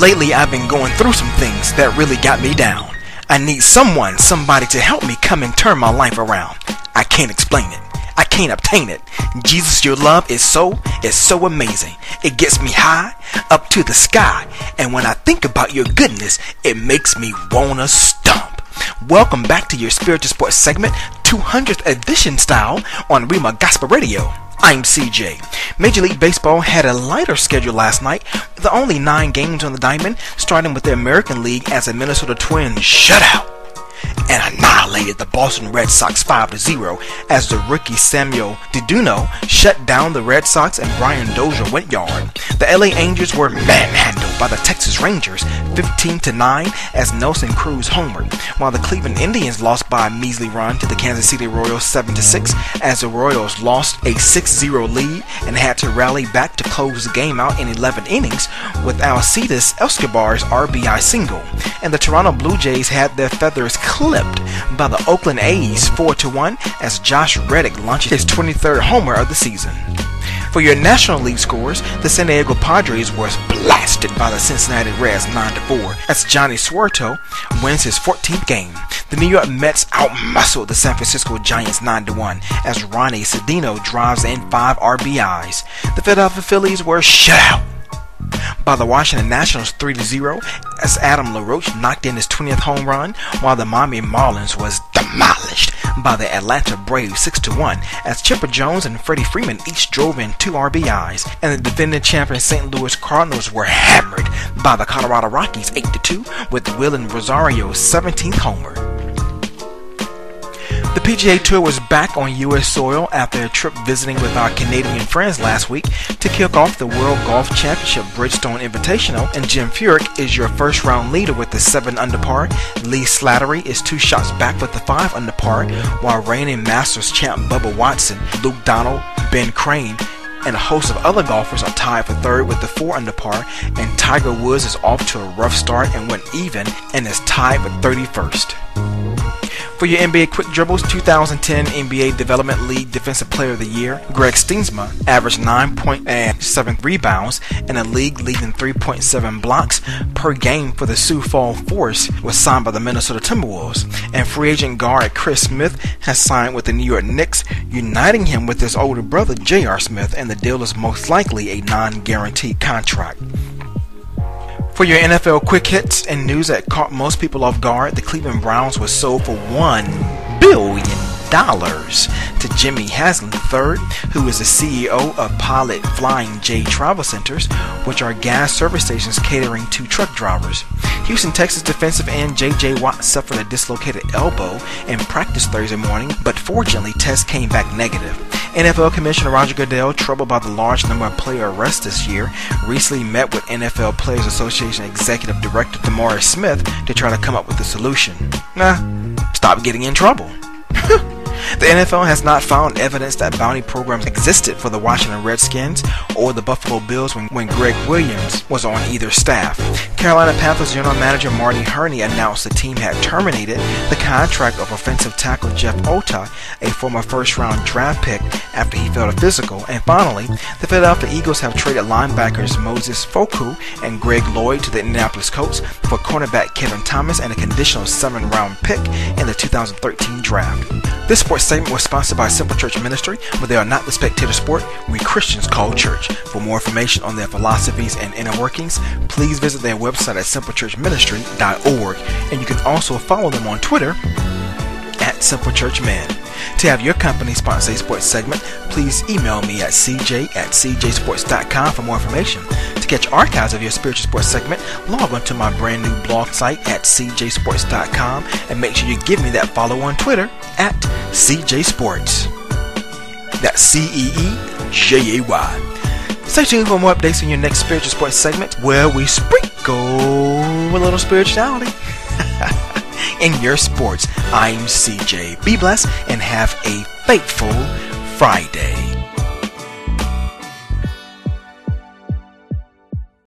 Lately, I've been going through some things that really got me down. I need somebody to help me come and turn my life around. I can't explain it. I can't obtain it. Jesus, your love is so amazing. It gets me high, up to the sky. And when I think about your goodness, it makes me wanna stomp. Welcome back to your spiritual sports segment, 200th edition style on Rima Gospel Radio. I'm CJ. Major League Baseball had a lighter schedule last night, with only 9 games on the diamond, starting with the American League as the Minnesota Twins shut out and annihilated the Boston Red Sox 5-0 as the rookie Samuel Diduno shut down the Red Sox and Brian Dozier went yard. The LA Angels were manhandled by the Texas Rangers 15-9 as Nelson Cruz homered, while the Cleveland Indians lost by a measly run to the Kansas City Royals 7-6 as the Royals lost a 6-0 lead and had to rally back to close the game out in 11 innings with Alcides Escobar's RBI single, and the Toronto Blue Jays had their feathers clipped by the Oakland A's 4-1 as Josh Reddick launched his 23rd homer of the season. For your National League scores, the San Diego Padres were blasted by the Cincinnati Reds 9-4 as Johnny Suerto wins his 14th game. The New York Mets outmuscled the San Francisco Giants 9-1 as Ronnie Cedeno drives in 5 RBIs. The Philadelphia Phillies were shut out by the Washington Nationals 3-0 as Adam LaRoche knocked in his 20th home run, while the Miami Marlins was demolished by the Atlanta Braves 6-1 as Chipper Jones and Freddie Freeman each drove in 2 RBIs, and the defending champion St. Louis Cardinals were hammered by the Colorado Rockies 8-2 with Willen Rosario's 17th homer. The PGA Tour was back on U.S. soil after a trip visiting with our Canadian friends last week to kick off the World Golf Championship Bridgestone Invitational, and Jim Furyk is your first round leader with the 7 under par. Lee Slattery is 2 shots back with the 5 under par, while reigning Masters champ Bubba Watson, Luke Donald, Ben Crane, and a host of other golfers are tied for 3rd with the 4 under par, and Tiger Woods is off to a rough start and went even and is tied for 31st. For your NBA Quick Dribbles 2010 NBA Development League Defensive Player of the Year, Greg Steensma averaged 9.7 rebounds and a league-leading 3.7 blocks per game for the Sioux Falls Force, was signed by the Minnesota Timberwolves, and free agent guard Chris Smith has signed with the New York Knicks, uniting him with his older brother J.R. Smith, and the deal is most likely a non-guaranteed contract. For your NFL quick hits and news that caught most people off guard, the Cleveland Browns was sold for $1 billion to Jimmy Haslam III, who is the CEO of Pilot Flying J Travel Centers, which are gas service stations catering to truck drivers. Houston, Texas defensive end J.J. Watt suffered a dislocated elbow in practice Thursday morning, but fortunately tests came back negative. NFL Commissioner Roger Goodell, troubled by the large number of player arrests this year, recently met with NFL Players Association Executive Director Demar Smith to try to come up with a solution. Stop getting in trouble. The NFL has not found evidence that bounty programs existed for the Washington Redskins or the Buffalo Bills when Greg Williams was on either staff. Carolina Panthers general manager Marty Hurney announced the team had terminated the contract of offensive tackle Jeff Ota, a former first-round draft pick, after he failed a physical. And finally, the Philadelphia Eagles have traded linebackers Moses Foku and Greg Lloyd to the Indianapolis Colts for cornerback Kevin Thomas and a conditional 7th-round pick in the 2013 draft. This sports segment was sponsored by Simple Church Ministry, where they are not the spectator sport we Christians call church. For more information on their philosophies and inner workings, please visit their website at simplechurchministry.org, and you can also follow them on Twitter at SimpleChurchMan. To have your company sponsor a sports segment, please email me at cj@cjsports.com for more information. To catch archives of your spiritual sports segment, log on to my brand new blog site at cjsports.com, and make sure you give me that follow on Twitter at CJSports. That's CEEJAY. Stay tuned for more updates on your next spiritual sports segment, where we sprinkle a little spirituality in your sports. I'm CJ. Be blessed and have a faithful Friday.